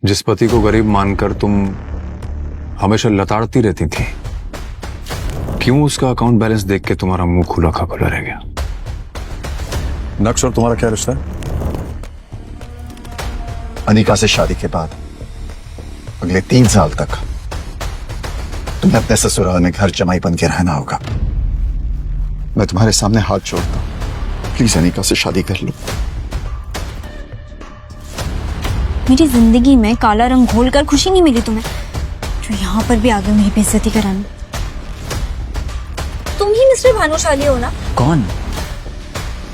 जिस पति को गरीब मानकर तुम हमेशा लताड़ती रहती थी, क्यों उसका अकाउंट बैलेंस देख के तुम्हारा मुंह खुला का खुला रह गया? नक्श और तुम्हारा क्या रिश्ता है? अनिका से शादी के बाद अगले 3 साल तक तुम्हें अपने ससुराल में घर जमाई बन के रहना होगा। मैं तुम्हारे सामने हाथ जोड़ता हूं, प्लीज अनिका से शादी कर लो। मेरी जिंदगी में काला रंग घोलकर खुशी नहीं मिली तुम्हें, जो यहाँ पर भी आगे मेरी बेइज्जती कराने। तुम ही मिस्टर भानुशाली हो ना?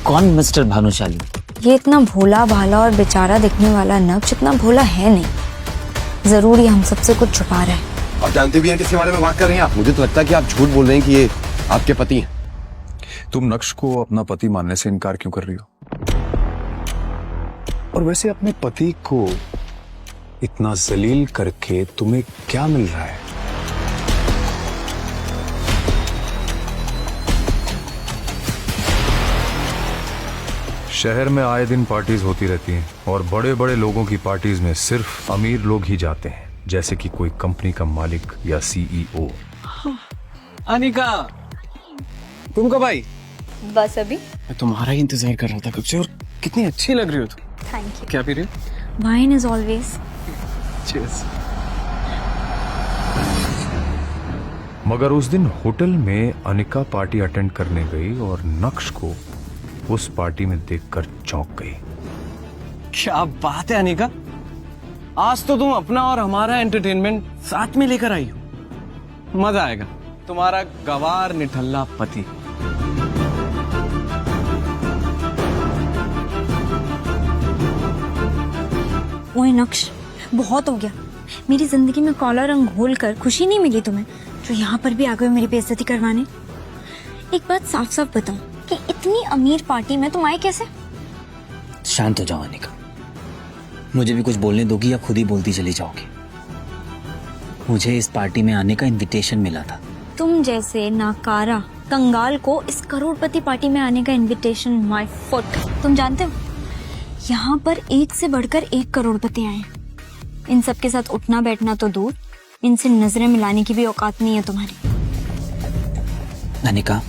कौन मिस्टर भानुशाली? ये इतना भोला भाला और बेचारा दिखने वाला नक्श इतना भोला है नहीं। जरूरी हम सबसे कुछ छुपा रहा है। आप जानते भी हैं किसके बारे में बात कर रही हैं आप? मुझे तो लगता है कि आप झूठ बोल रहे हैं कि ये आपके पति हैं। तुम नक्श को अपना पति मानने से इनकार क्यों कर रही हो? और वैसे अपने पति को इतना जलील करके तुम्हें क्या मिल रहा है? शहर में आए दिन पार्टीज होती रहती हैं और बड़े बड़े लोगों की पार्टीज में सिर्फ अमीर लोग ही जाते हैं, जैसे कि कोई कंपनी का मालिक या सीईओ। अनिका, तुम कब आई? बस अभी। मैं तुम्हारा ही इंतजार कर रहा था कब से। और कितनी अच्छी लग रही हो तुम। Thank you. क्या पी रही हो? Wine is always. चीयर्स। मगर उस दिन होटल में अनिका पार्टी अटेंड करने गई और नक्श को उस पार्टी में देखकर चौंक गई। क्या बात है अनिका, आज तो तुम अपना और हमारा एंटरटेनमेंट साथ में लेकर आई हो। मजा आएगा। तुम्हारा गवार निठल्ला पति। ओए नक्श, बहुत हो गया। मेरी जिंदगी में काला रंग घोलकर खुशी नहीं मिली तुम्हें, जो यहाँ पर भी आ गए मेरी बेइज्जती करवाने। एक बात साफ साफ बताओ कि इतनी अमीर पार्टी में तुम आए कैसे? शांत हो जाओ अनिका, मुझे भी कुछ बोलने दोगी या खुद ही बोलती चली जाओगी? मुझे इस पार्टी में आने का इनविटेशन मिला था। तुम जैसे नाकारा कंगाल को इस करोड़पति पार्टी में आने का इनविटेशन माय फुट। तुम जानते हो, यहाँ पर एक से बढ़कर एक करोड़पति आए। इन सब के साथ उठना बैठना तो दूर, इनसे नजरें मिलाने की भी औकात नहीं है तुम्हारी। अनिका,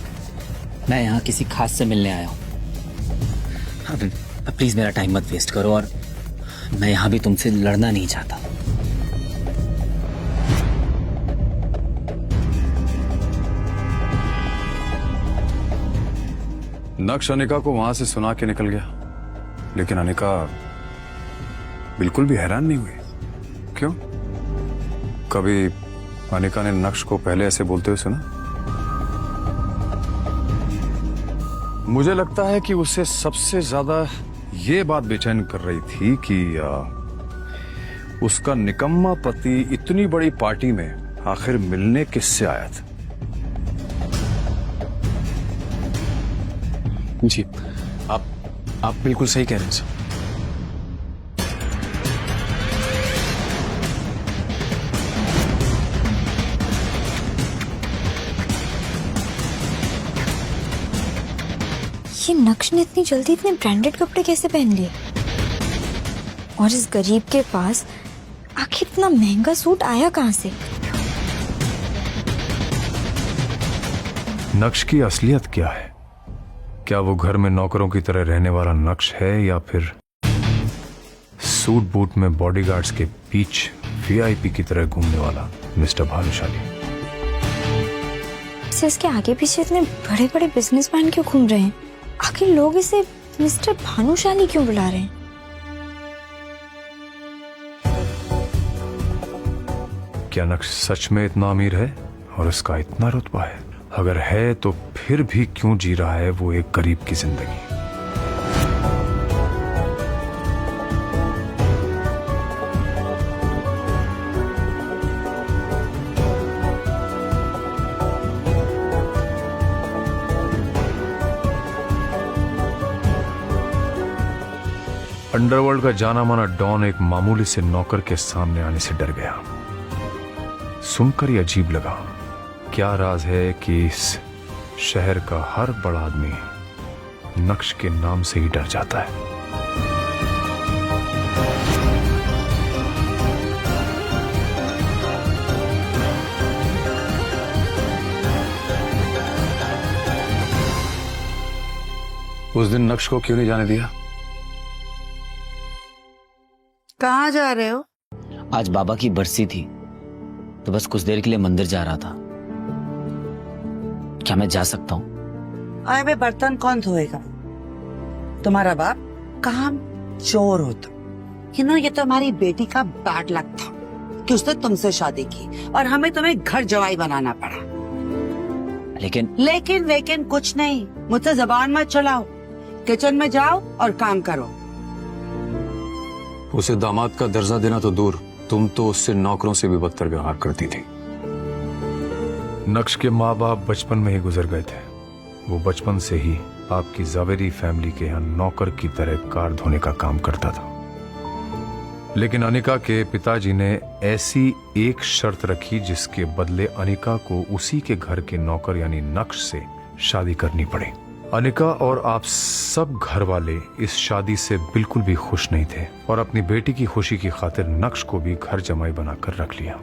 मैं यहाँ किसी खास से मिलने आया हूँ। अब प्लीज मेरा टाइम मत वेस्ट करो, और मैं यहाँ भी तुमसे लड़ना नहीं चाहता। नक्श अनिका को वहां से सुना के निकल गया, लेकिन अनिका बिल्कुल भी हैरान नहीं हुई। क्यों? कभी अनिका ने नक्श को पहले ऐसे बोलते हुए सुना? मुझे लगता है कि उसे सबसे ज्यादा ये बात बेचैन कर रही थी कि उसका निकम्मा पति इतनी बड़ी पार्टी में आखिर मिलने किससे आया था। जी, आप बिल्कुल सही कह रहे हैं सर। ये नक्श ने इतनी जल्दी इतने ब्रांडेड कपड़े कैसे पहन लिए? और इस गरीब के पास आखिर इतना महंगा सूट आया कहाँ से? नक्श की असलियत क्या है? क्या वो घर में नौकरों की तरह रहने वाला नक्श है, या फिर सूट बूट में बॉडीगार्ड्स के बीच वीआईपी की तरह घूमने वाला मिस्टर भानुशाली? इसके आगे पीछे इतने बड़े बड़े बिजनेसमैन क्यों घूम रहे हैं? आखिर लोग इसे मिस्टर भानुशाली क्यों बुला रहे हैं? क्या नक्श सच में इतना अमीर है और उसका इतना रुतबा है? अगर है तो फिर भी क्यों जी रहा है वो एक गरीब की जिंदगी? अंडरवर्ल्ड का जाना माना डॉन एक मामूली से नौकर के सामने आने से डर गया। सुनकर ही अजीब लगा। क्या राज है कि इस शहर का हर बड़ा आदमी नक्श के नाम से ही डर जाता है? उस दिन नक्श को क्यों नहीं जाने दिया? कहाँ जा रहे हो? आज बाबा की बरसी थी तो बस कुछ देर के लिए मंदिर जा रहा था। क्या मैं जा सकता हूँ? अरे बर्तन कौन धोएगा? तुम्हारा बाप काम चोर होता। ये तो हमारी बेटी का बैड लक था कि उसने तुमसे शादी की और हमें तुम्हें घर जवाई बनाना पड़ा। लेकिन लेकिन कुछ नहीं, मुझसे जबान मत चलाओ। किचन में जाओ और काम करो। उसे दामाद का दर्जा देना तो दूर, तुम तो उससे नौकरों से भी बदतर व्यवहार करती थी। नक्श के माँ बाप बचपन में ही गुजर गए थे। वो बचपन से ही आपकी जावेरी फैमिली के यहाँ नौकर की तरह कार धोने का काम करता था। लेकिन अनिका के पिताजी ने ऐसी एक शर्त रखी जिसके बदले अनिका को उसी के घर के नौकर यानी नक्श से शादी करनी पड़ी। अनिका और आप सब घर वाले इस शादी से बिल्कुल भी खुश नहीं थे और अपनी बेटी की खुशी की खातिर नक्श को भी घर जमाई बनाकर रख लिया।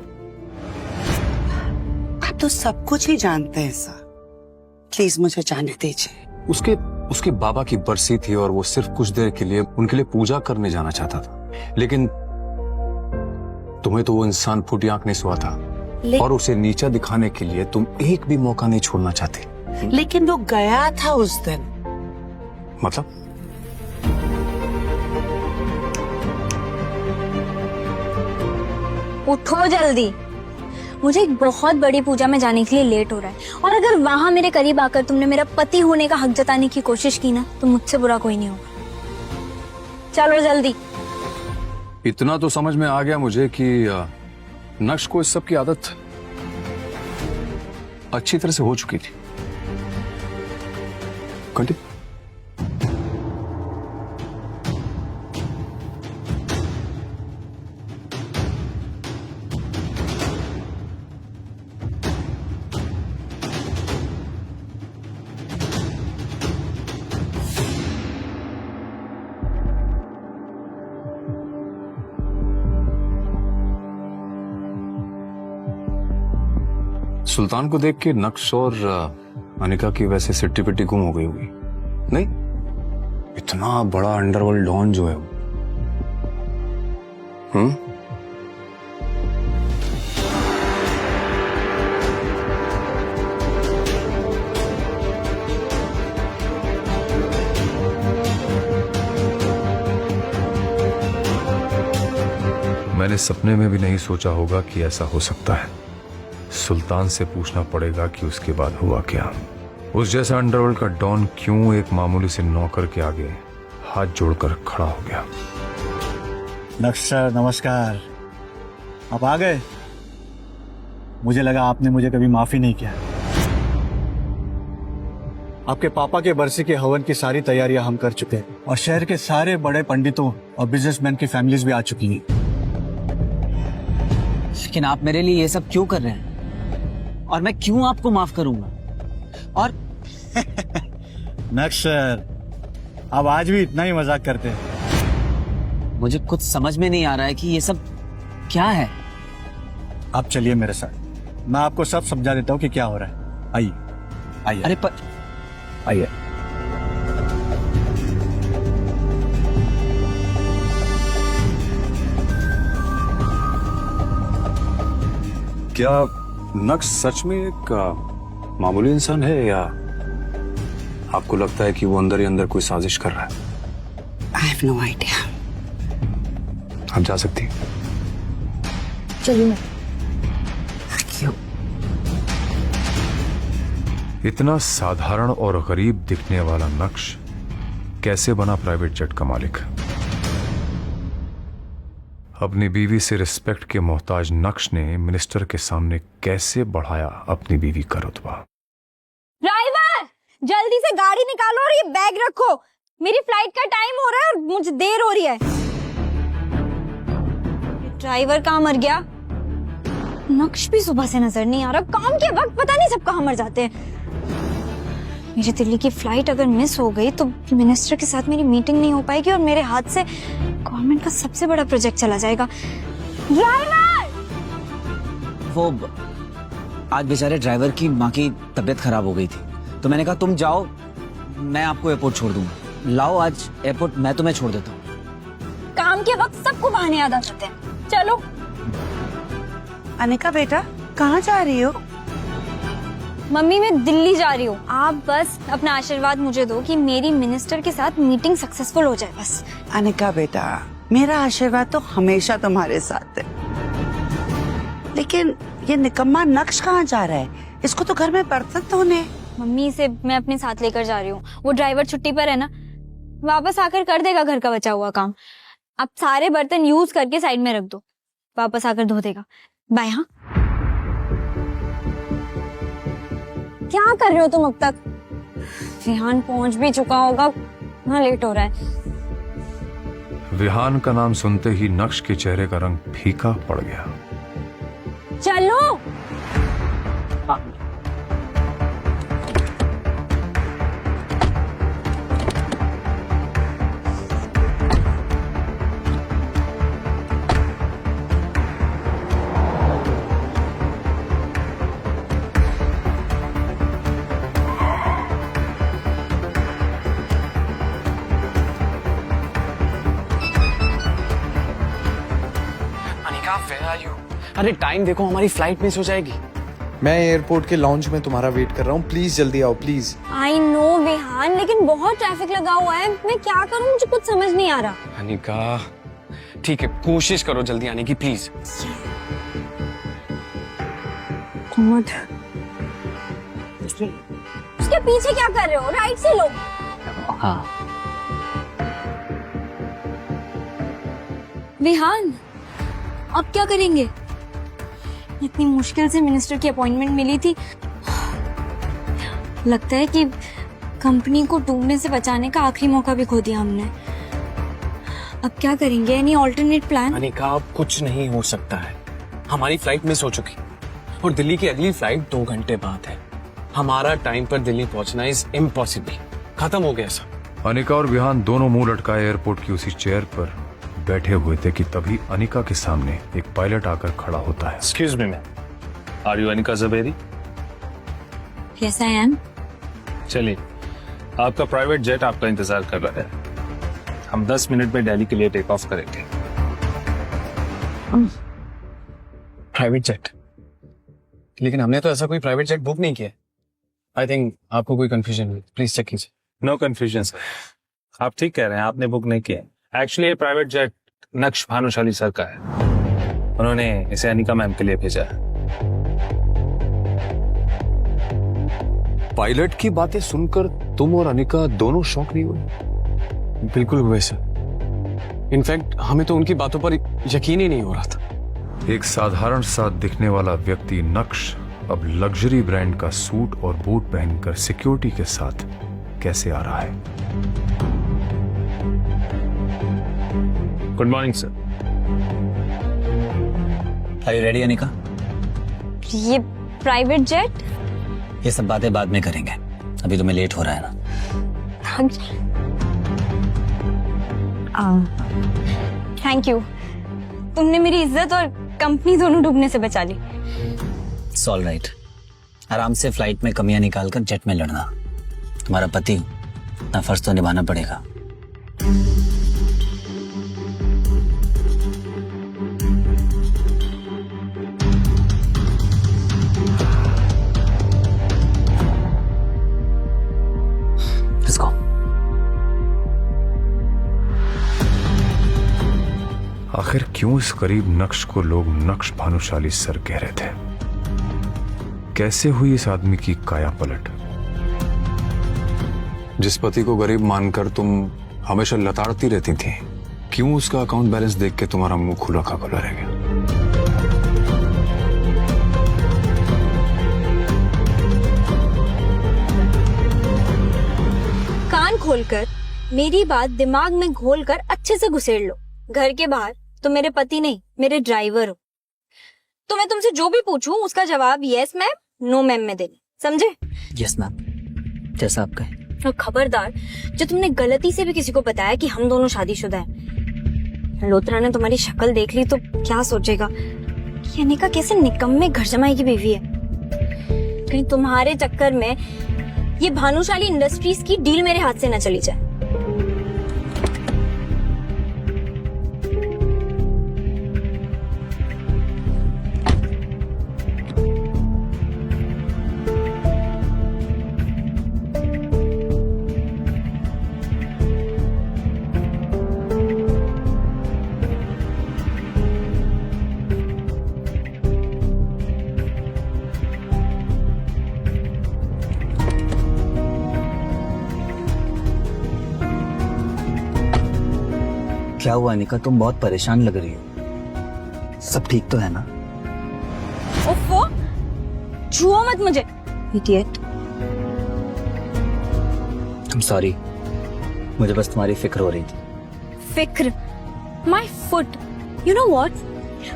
आप तो सब कुछ ही जानते हैं सर, प्लीज मुझे जाने दीजिए। उसके बाबा की बरसी थी और वो सिर्फ कुछ देर के लिए उनके लिए पूजा करने जाना चाहता था, लेकिन तुम्हें तो वो इंसान फूटी आंख नहीं सुहा था और उसे नीचा दिखाने के लिए तुम एक भी मौका नहीं छोड़ना चाहते। लेकिन वो गया था उस दिन। मतलब? उठो जल्दी, मुझे एक बहुत बड़ी पूजा में जाने के लिए लेट हो रहा है और अगर वहां मेरे करीब आकर तुमने मेरा पति होने का हक जताने की कोशिश की ना तो मुझसे बुरा कोई नहीं होगा। चलो जल्दी। इतना तो समझ में आ गया मुझे कि नक्श को इस सब की आदत अच्छी तरह से हो चुकी थी। कंटिन्यू। सुल्तान को देख के नक्श और अनिका की वैसे सिट्टी पिट्टी गुम हो गई होगी। नहीं, इतना बड़ा अंडरवर्ल्ड डॉन जो है वो। मैंने सपने में भी नहीं सोचा होगा कि ऐसा हो सकता है। सुल्तान से पूछना पड़ेगा कि उसके बाद हुआ क्या। उस जैसा अंडरवर्ल्ड का डॉन क्यों एक मामूली से नौकर के आगे हाथ जोड़कर खड़ा हो गया। नक्श सर नमस्कार, आप आ गए। मुझे लगा आपने मुझे कभी माफी नहीं किया। आपके पापा के बरसी के हवन की सारी तैयारियां हम कर चुके हैं और शहर के सारे बड़े पंडितों और बिजनेसमैन की फैमिलीज भी आ चुकी हैं। लेकिन आप मेरे लिए ये सब क्यों कर रहे हैं और मैं क्यों आपको माफ करूंगा? और नक्श सर, आप आज भी इतना ही मजाक करते हैं। मुझे कुछ समझ में नहीं आ रहा है कि ये सब क्या है। आप चलिए मेरे साथ, मैं आपको सब समझा देता हूँ कि क्या हो रहा है। आइए आइए। अरे पर आइए। क्या नक्श सच में एक मामूली इंसान है या आपको लगता है कि वो अंदर ही अंदर कोई साजिश कर रहा है? I have no idea. आप जा सकती हैं। चलिए। क्यों? इतना साधारण और गरीब दिखने वाला नक्श कैसे बना प्राइवेट जेट का मालिक? अपनी बीवी से रिस्पेक्ट के मोहताज नक्श ने मिनिस्टर के सामने कैसे बढ़ाया अपनी बीवी का रुतबा। ड्राइवर, जल्दी से गाड़ी निकालो और ये बैग रखो। मेरी फ्लाइट का टाइम हो रहा है और मुझे देर हो रही है। ड्राइवर कहाँ मर गया? नक्श भी सुबह से नजर नहीं आ रहा। काम के वक्त पता नहीं सब कहाँ मर जाते हैं। मेरी दिल्ली की फ्लाइट अगर मिस हो गई तो मिनिस्टर के साथ मेरी मीटिंग नहीं हो पाएगी और मेरे हाथ से गवर्नमेंट का सबसे बड़ा प्रोजेक्ट चला जाएगा। ड्राइवर! वो आज बेचारे ड्राइवर की माँ की तबीयत खराब हो गई थी तो मैंने कहा तुम जाओ, मैं आपको एयरपोर्ट छोड़ दूंगा। लाओ आज एयरपोर्ट मैं तुम्हें छोड़ देता हूँ। काम के वक्त सबको बहाने याद आ जाते हैं। चलो। अनिका बेटा कहाँ जा रही हो? मम्मी मैं दिल्ली जा रही हूँ। आप बस अपना आशीर्वाद मुझे दो कि मेरी मिनिस्टर के साथ मीटिंग सक्सेसफुल हो जाए बस। अनिका बेटा मेरा आशीर्वाद तो हमेशा तुम्हारे साथ है, लेकिन ये निकम्मा नक्श कहाँ जा रहा है? इसको तो घर में बर्तन धोने। मम्मी इसे मैं अपने साथ लेकर जा रही हूँ। वो ड्राइवर छुट्टी पर है ना, वापस आकर कर देगा घर का बचा हुआ काम। आप सारे बर्तन यूज करके साइड में रख दो, वापस आकर धो देगा। बाय। हाँ क्या कर रहे हो तुम अब तक? विहान पहुंच भी चुका होगा, ना लेट हो रहा है। विहान का नाम सुनते ही नक्श के चेहरे का रंग फीका पड़ गया। चलो। Anika where are you? अरे टाइम देखो, हमारी फ्लाइट मिस हो जाएगी। मैं एयरपोर्ट के लॉन्च में तुम्हारा वेट कर रहा हूँ, प्लीज जल्दी आओ प्लीज। आई नो विहान, लेकिन बहुत ट्रैफिक लगा हुआ है। मैं क्या करूं, मुझे कुछ समझ नहीं आ रहा। अनिका ठीक है, कोशिश करो जल्दी आने की प्लीज। उसके पीछे क्या कर रहे हो? राइट से लो। हाँ विहान अब क्या करेंगे? इतनी मुश्किल से मिनिस्टर की अपॉइंटमेंट मिली थी। लगता है कि कंपनी को डूबने से बचाने का आखिरी मौका भी खो दिया हमने। अब क्या करेंगे? Any alternate plan? अनिका अब कुछ नहीं हो सकता है, हमारी फ्लाइट मिस हो चुकी और दिल्ली की अगली फ्लाइट 2 घंटे बाद है। हमारा टाइम पर दिल्ली पहुंचना इज इम्पॉसिबल। खत्म हो गया सब। अनिका और विहान दोनों मुंह लटकाए एयरपोर्ट की उसी चेयर पर बैठे हुए थे कि तभी अनिका के सामने एक पायलट आकर खड़ा होता है। Excuse me, ma'am. Are you Anika जबेरी? Yes, I am. चलिए, आपका प्राइवेट जेट आपका इंतजार कर रहा है। हम 10 मिनट में दिल्ली के लिए टेक ऑफ करेंगे। Private jet? लेकिन हमने तो ऐसा कोई प्राइवेट जेट बुक नहीं किया। आई थिंक आपको कोई कंफ्यूजन हुई, प्लीज चेक कीजिए। नो कंफ्यूजन सर, आप ठीक कह रहे हैं, आपने बुक नहीं किया। एक्चुअली ये प्राइवेट जेट नक्श भानुशाली सर का है, उन्होंने इसे अनिका मैम के लिए भेजा है। पायलट की बातें सुनकर तुम और अनिका दोनों शॉक नहीं हुए? बिल्कुल हुए सर। इनफैक्ट हमें तो उनकी बातों पर यकीन ही नहीं हो रहा था। एक साधारण सा दिखने वाला व्यक्ति नक्श अब लग्जरी ब्रांड का सूट और बूट पहनकर सिक्योरिटी के साथ कैसे आ रहा है? Good morning sir. Are you ready Anika? ये प्राइवेट जेट? ये सब बातें बाद में करेंगे, अभी तुम्हें लेट हो रहा है ना। थैंक यू, तुमने मेरी इज्जत और कंपनी दोनों डूबने से बचा ली। इट्स ऑल राइट, आराम से फ्लाइट में कमियां निकालकर जेट में लड़ना। तुम्हारा पति अपना फर्ज तो निभाना पड़ेगा। Let's go. आखिर क्यों इस गरीब नक्श को लोग नक्श भानुशाली सर कह रहे थे? कैसे हुई इस आदमी की काया पलट? जिस पति को गरीब मानकर तुम हमेशा लताड़ती रहती थी, क्यों उसका अकाउंट बैलेंस देख के तुम्हारा मुंह खुला का खुला रह गया? कान खोलकर मेरी बात दिमाग में घोलकर अच्छे से घुसेड़ लो। घर के बाहर तो मेरे पति नहीं, मेरे ड्राइवर हो। तो मैं तुमसे जो भी पूछूं उसका जवाब यस मैम, नो मैम में देना, समझे? यस मैम, जैसा आप कहें। और खबरदार, जो तुमने गलती से भी किसी को बताया कि हम दोनों शादीशुदा हैं, लोत्रा ने तुम्हारी शक्ल देख ली तो क्या सोचेगा कि अनिका कैसे निकम्मे घर जमाई की बीवी है। कहीं तुम्हारे चक्कर में ये भानुशाली इंडस्ट्रीज की डील मेरे हाथ से न चली जाए। क्या हुआ अनिका, तुम बहुत परेशान लग रही हो। सब ठीक तो है ना? ओफो, छुओ मत मुझे, इडियट। I'm सॉरी, मुझे बस तुम्हारी फिक्र हो रही थी। फिक्र? My foot. You know what,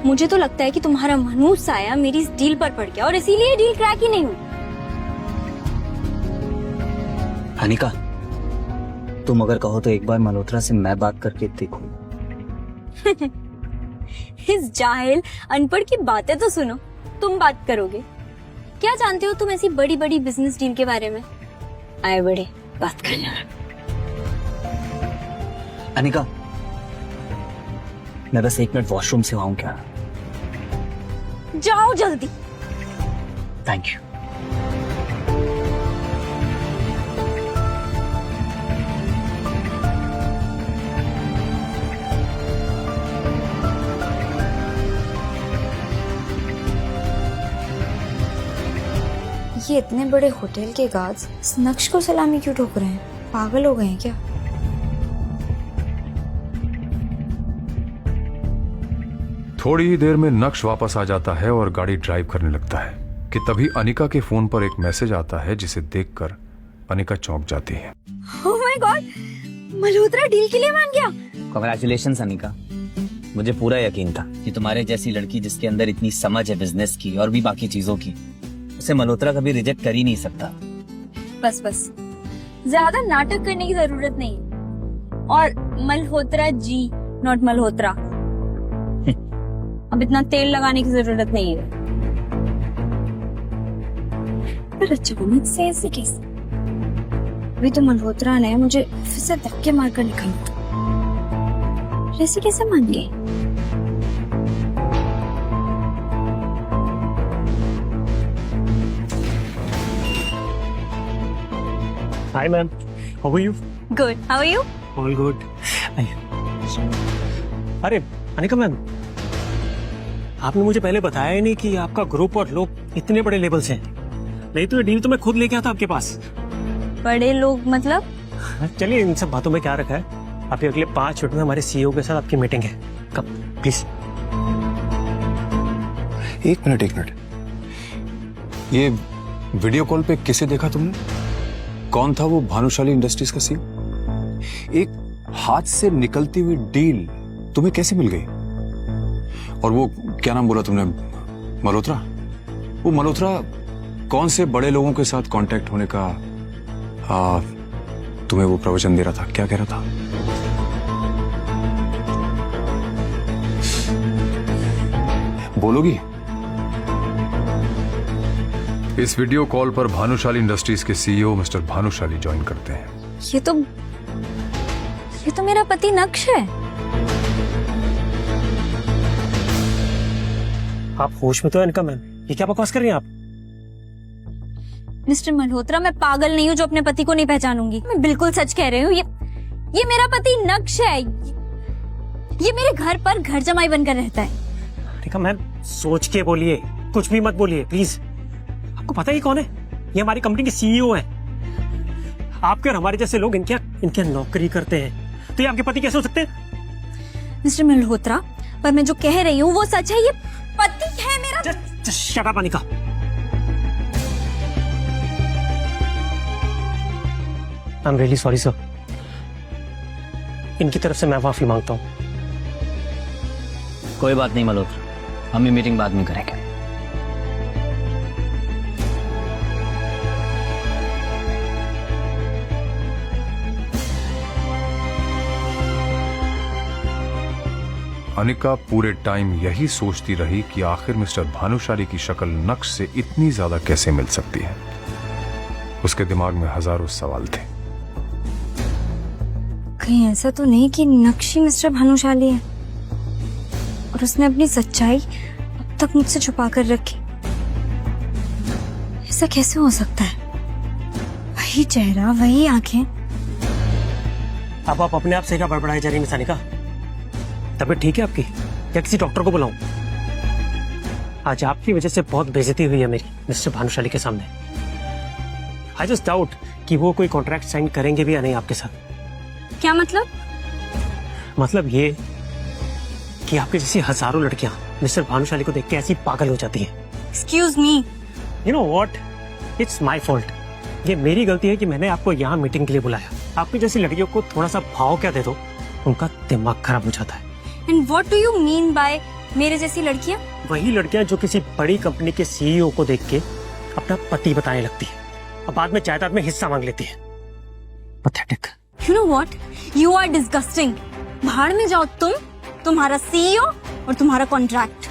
मुझे तो लगता है कि तुम्हारा मनूस साया मेरी इस डील पर पड़ गया और इसीलिए डील क्रैक ही नहीं हुई। अनिका, तुम अगर कहो तो एक बार मल्होत्रा से मैं बात करके देखूं। इस जाहिल अनपढ़ की बातें तो सुनो, तुम बात करोगे? क्या जानते हो तुम ऐसी बड़ी बड़ी बिजनेस डील के बारे में? आए बड़े, बात करना। अनिका, मैं बस 1 मिनट वॉशरूम से आऊं क्या? जाओ जल्दी। Thank you. ये इतने बड़े होटल के गार्ड्स इस नक्श को सलामी क्यों ठोक रहे हैं? पागल हो गए हैं क्या? थोड़ी ही देर में नक्श वापस आ जाता है और गाड़ी ड्राइव करने लगता है कि तभी अनिका के फोन पर एक मैसेज आता है जिसे देखकर अनिका चौंक जाती है। Oh my God, Malhotra deal के लिए मान गया। कांग्रेचुलेशंस अनिका, मुझे पूरा यकीन था कि तुम्हारे जैसी लड़की जिसके अंदर इतनी समझ है बिजनेस की और भी बाकी चीजों की, उसे मल्होत्रा कभी रिजेक्ट कर ही नहीं सकता। बस बस, ज्यादा नाटक करने की जरूरत नहीं। और मल्होत्रा जी, नॉट मल्होत्रा। अब इतना तेल लगाने की जरूरत नहीं है। पर अचानक से ऐसे कैसे? अभी तो मल्होत्रा ने मुझे फिर से धक्के मारकर निकाला, ऐसे कैसे मान गए? Hi ma'am, how are you? Good, how are you? All good. अरे अनिका मैम, आपने मुझे पहले बताया ही नहीं कि आपका ग्रुप और लोग इतने बड़े लेवल से हैं। नहीं तो ये डील तो मैं खुद लेके आता आपके पास। बड़े लोग मतलब? चलिए इन सब बातों में क्या रखा है। अभी अगले 5 मिनट में हमारे सीईओ के साथ आपकी मीटिंग है। कब प्लीज। एक मिनट, ये वीडियो कॉल पे किसे देखा तुमने? कौन था वो भानुशाली इंडस्ट्रीज का सीईओ? एक हाथ से निकलती हुई डील तुम्हें कैसे मिल गई? और वो क्या नाम बोला तुमने, मल्होत्रा? वो मल्होत्रा कौन से बड़े लोगों के साथ कांटेक्ट होने का तुम्हें वो प्रवचन दे रहा था? क्या कह रहा था? बोलोगी? इस वीडियो कॉल पर भानुशाली इंडस्ट्रीज के सीईओ मिस्टर भानुशाली ज्वाइन करते हैं। ये तो मेरा पति नक्श है। आप होश में तो है इनका मैम? ये क्या बकवास कर रही हैं आप? मिस्टर मल्होत्रा, मैं पागल नहीं हूँ जो अपने पति को नहीं पहचानूंगी। मैं बिल्कुल सच कह रही हूँ। ये मेरा पति नक्श है। ये मेरे घर पर घर जमाई बनकर रहता है। ठीक है मैम, सोच के बोलिए, कुछ भी मत बोलिए प्लीज। आपको पता ही कौन है? ये हमारी कंपनी के सीईओ है। आपके और हमारे जैसे लोग इनके नौकरी करते हैं, तो ये आपके पति कैसे हो सकते हैं? मिस्टर मल्होत्रा, पर मैं जो कह रही हूँ वो सच है। ये पति है मेरा। Just shut up, Anika. I'm really sorry, sir. इनकी तरफ से मैं माफी मांगता हूँ। कोई बात नहीं मल्होत्रा, हम ये मीटिंग बाद में करेंगे। अनिका पूरे टाइम यही सोचती रही कि आखिर मिस्टर भानुशाली की शक्ल नक्श से इतनी ज्यादा कैसे मिल सकती है। उसके दिमाग में हजारों सवाल थे। कहीं ऐसा तो नहीं कि नक्श ही मिस्टर भानुशाली है और उसने अपनी सच्चाई अब तक मुझसे छुपा कर रखी? ऐसा कैसे हो सकता है? वही चेहरा, वही आंखें। अब आप अपने आप से क्या बड़बड़ाई जा रही हैं अनिका? तबीयत ठीक है आपकी या किसी डॉक्टर को बुलाऊं? आज आपकी वजह से बहुत बेइज्जती हुई है मेरी मिस्टर भानुशाली के सामने। आई जस्ट डाउट कि वो कोई कॉन्ट्रैक्ट साइन करेंगे भी या नहीं आपके साथ। क्या मतलब? मतलब ये कि आपकी जैसी हजारों लड़कियां मिस्टर भानुशाली को देख के ऐसी पागल हो जाती हैं। Excuse me, you know what, it's my fault. ये मेरी गलती है कि मैंने आपको यहाँ मीटिंग के लिए बुलाया। आपकी जैसी लड़कियों को थोड़ा सा भाव क्या दे दो, उनका दिमाग खराब हो जाता है। And what do you mean by मेरे जैसी लड़कियां? वही लड़कियां जो किसी बड़ी कंपनी के सीईओ को देख के अपना पति बताने लगती है और बाद में जायदाद में हिस्सा मांग लेती है। Pathetic. You know what, you are disgusting. भाड़ में जाओ तुम, तुम्हारा सीईओ और तुम्हारा कॉन्ट्रैक्ट।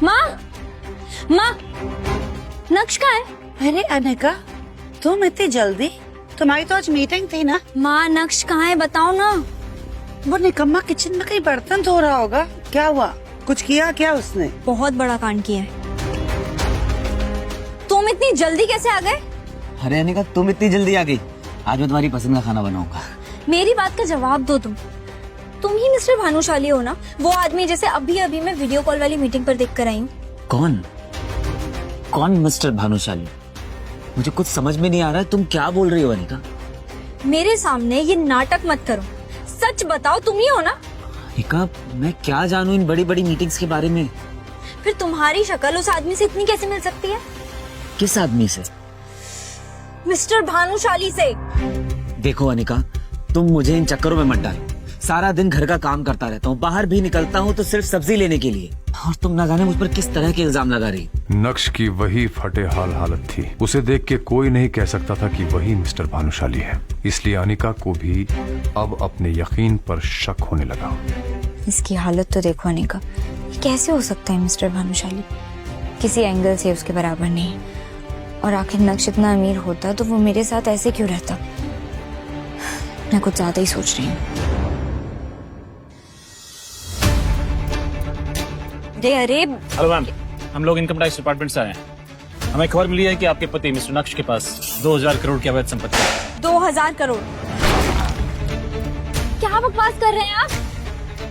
माँ, माँ, नक्श कहाँ है? अरे अनिका, तुम इतनी जल्दी? तुम्हारी तो आज मीटिंग थी ना। माँ, नक्श कहाँ है बताओ ना। वो निकम्मा किचन में कहीं बर्तन धो रहा होगा। क्या हुआ, कुछ किया क्या उसने? बहुत बड़ा कांड किया है। तुम इतनी जल्दी कैसे आ गए? अरे अनिका, तुम इतनी जल्दी आ गई? आज मैं तुम्हारी पसंद का खाना बनाऊंगा। मेरी बात का जवाब दो। तुम ही मिस्टर भानुशाली हो ना, वो आदमी जैसे अभी अभी मैं वीडियो कॉल वाली मीटिंग पर देख कर आई हूँ। कौन मिस्टर भानुशाली? मुझे कुछ समझ में नहीं आ रहा है, तुम क्या बोल रही हो अनिका? मेरे सामने ये नाटक मत करो, सच बताओ तुम ही हो ना? अनिका, मैं क्या जानूं इन बड़ी बड़ी मीटिंग्स के बारे में। फिर तुम्हारी शक्ल उस आदमी से इतनी कैसे मिल सकती है? किस आदमी से? मिस्टर भानुशाली से। देखो अनिका, तुम मुझे इन चक्करों में मत डालो। सारा दिन घर का काम करता रहता हूँ, बाहर भी निकलता हूँ तो सिर्फ सब्जी लेने के लिए, और तुम ना जाने मुझ पर किस तरह के इल्जाम लगा रही। नक्श की वही फटे हाल हालत थी। उसे देख के कोई नहीं कह सकता था कि वही मिस्टर भानुशाली है। इसलिए अनिका को भी अब अपने यकीन पर शक होने लगा। इसकी हालत तो देखो अनिका, ये कैसे हो सकता है मिस्टर भानुशाली? किसी एंगल से उसके बराबर नहीं। और आखिर नक्श इतना अमीर होता तो वो मेरे साथ ऐसे क्यों रहता? मैं कुछ ज्यादा ही सोच रही हूँ। अरे हेलो मैम, हम लोग इनकम टैक्स डिपार्टमेंट से आए हैं। हमें खबर मिली है कि आपके पति मिस्टर नक्श के पास 2000 करोड़ की अवैध संपत्ति है। 2000 करोड़? क्या बकवास कर रहे हैं आप?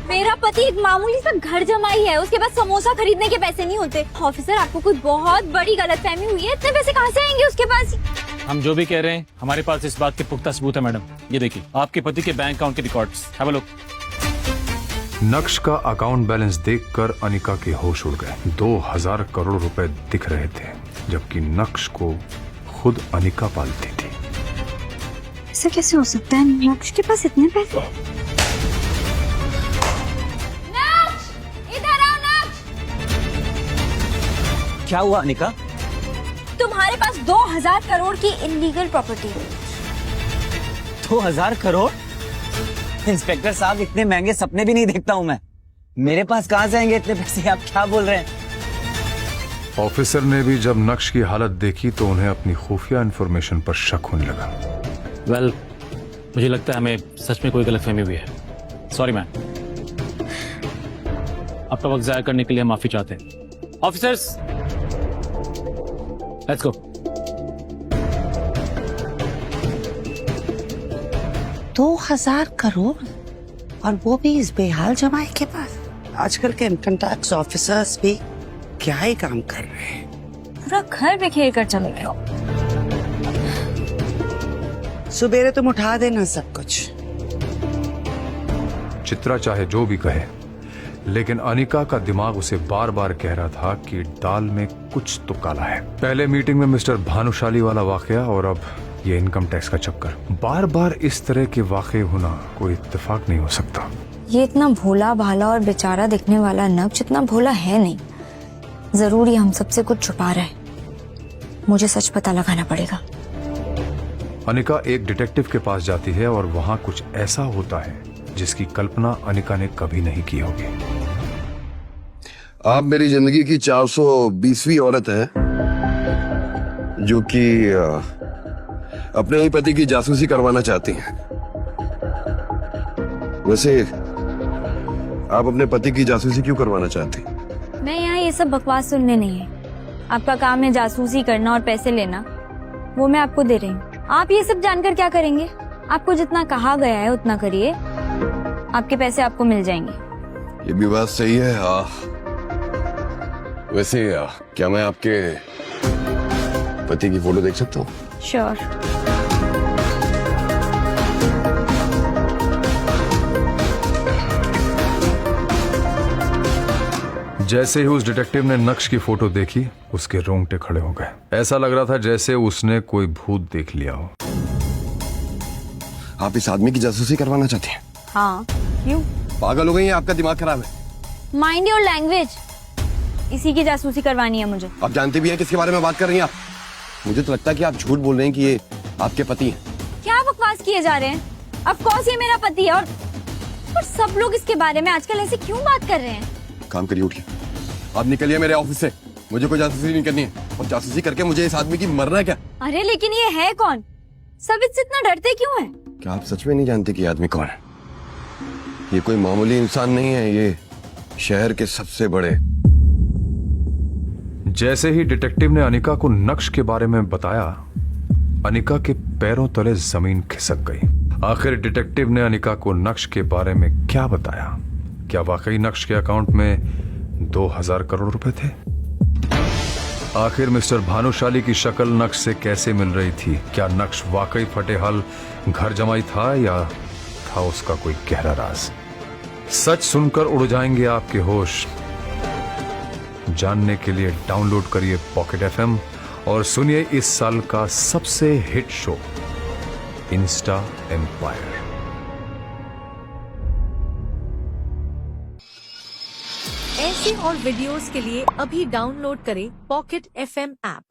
मेरा पति एक मामूली सा घर जमाई है, उसके पास समोसा खरीदने के पैसे नहीं होते। ऑफिसर, आपको कोई बहुत बड़ी गलतफहमी हुई है। इतने पैसे कहाँ से आएंगे उसके पास? हम जो भी कह रहे हैं, हमारे पास इस बात के पुख्ता सबूत है मैडम। ये देखिए, आपके पति के बैंक अकाउंट के रिकॉर्ड्स। Have a look. नक्श का अकाउंट बैलेंस देखकर अनिका के होश उड़ गए। 2000 करोड़ रुपए दिख रहे थे, जबकि नक्श को खुद अनिका पालती थी। ऐसा कैसे हो सकता है? नक्श के पास इतने पैसे? नक्श, इधर आओ नक्श। क्या हुआ अनिका? तुम्हारे पास 2000 करोड़ की इलीगल प्रॉपर्टी है। 2000 करोड़? इंस्पेक्टर साहब, इतने महंगे सपने भी नहीं देखता हूँ मैं। मेरे पास कहाँ से आएंगे इतने पैसे? आप क्या बोल रहे हैं? ऑफिसर ने भी जब नक्श की हालत देखी तो उन्हें अपनी खुफिया इंफॉर्मेशन पर शक होने लगा। वेल, मुझे लगता है हमें सच में कोई गलतफहमी हुई है। Sorry ma'am. आपका वक्त जाया करने के लिए माफी चाहते हैं। Officers, let's go. 2000 करोड़, और वो भी इस बेहाल जमाई के पास? आजकल के इनकम टैक्स ऑफिसर्स भी क्या ही काम कर रहे हैं। पूरा घर बिखेर कर चले गए हो। सुबेरे तुम उठा देना सब कुछ। चित्रा चाहे जो भी कहे, लेकिन अनिका का दिमाग उसे बार बार कह रहा था कि दाल में कुछ तो काला है। पहले मीटिंग में मिस्टर भानुशाली वाला वाकया और अब ये इनकम टैक्स का चक्कर। बार बार इस तरह के वाकये होना कोई इत्तेफाक नहीं हो सकता। ये इतना भोला भाला और बेचारा दिखने वाला नक्श इतना भोला है नहीं। जरूर ये हम सबसे कुछ छुपा रहा है। मुझे सच पता लगाना पड़ेगा। अनिका एक डिटेक्टिव के पास जाती है और वहां कुछ ऐसा होता है जिसकी कल्पना अनिका ने कभी नहीं की होगी। आप मेरी जिंदगी की 420वीं औरत है जो कि अपने ही पति की जासूसी करवाना चाहती हैं। वैसे आप अपने पति की जासूसी क्यों करवाना चाहती? मैं यहाँ ये सब बकवास सुनने नहीं है। आपका काम है जासूसी करना और पैसे लेना, वो मैं आपको दे रही हूँ। आप ये सब जानकर क्या करेंगे? आपको जितना कहा गया है उतना करिए, आपके पैसे आपको मिल जाएंगे। ये भी बात सही है। वैसे क्या मैं आपके पति की फोटो देख सकता हूँ? श्योर। जैसे ही उस डिटेक्टिव ने नक्श की फोटो देखी, उसके रोंगटे खड़े हो गए। ऐसा लग रहा था जैसे उसने कोई भूत देख लिया हो। आप इस आदमी की जासूसी करवाना चाहती हैं? हाँ, क्यों? पागल हो गई हैं? आपका दिमाग खराब है। Mind your language. इसी की जासूसी करवानी है मुझे। आप जानते भी हैं किसके बारे में बात कर रही हैं आप? मुझे तो लगता है कि आप झूठ बोल रहे हैं कि ये आपके पति हैं। क्या बकवास किए जा रहे हैं? ऑफ कोर्स ये मेरा पति है, और सब लोग इसके बारे में आजकल ऐसे क्यों बात कर रहे हैं? काम करिए, उठिए। आप निकलिए मेरे ऑफिस से। मुझे कोई जासूसी नहीं करनी है, और जासूसी करके मुझे इस आदमी की मरना है क्या? अरे लेकिन ये है कौन? सब इससे इतना डरते क्यों हैं? क्या आप सच में नहीं जानते कि ये आदमी कौन है? ये कोई मामूली इंसान नहीं है, ये शहर के सबसे बड़े। जैसे ही डिटेक्टिव ने अनिका को नक्श के बारे में बताया, अनिका के पैरों तले जमीन खिसक गई। आखिर डिटेक्टिव ने अनिका को नक्श के बारे में क्या बताया? क्या वाकई नक्श के अकाउंट में 2000 करोड़ रुपए थे? आखिर मिस्टर भानुशाली की शक्ल नक्श से कैसे मिल रही थी? क्या नक्श वाकई फटेहाल घर जमाई था, या था उसका कोई गहरा राज? सच सुनकर उड़ जाएंगे आपके होश। जानने के लिए डाउनलोड करिए पॉकेट FM और सुनिए इस साल का सबसे हिट शो इंस्टा एम्पायर। ऐसे और वीडियोस के लिए अभी डाउनलोड करें पॉकेट FM ऐप।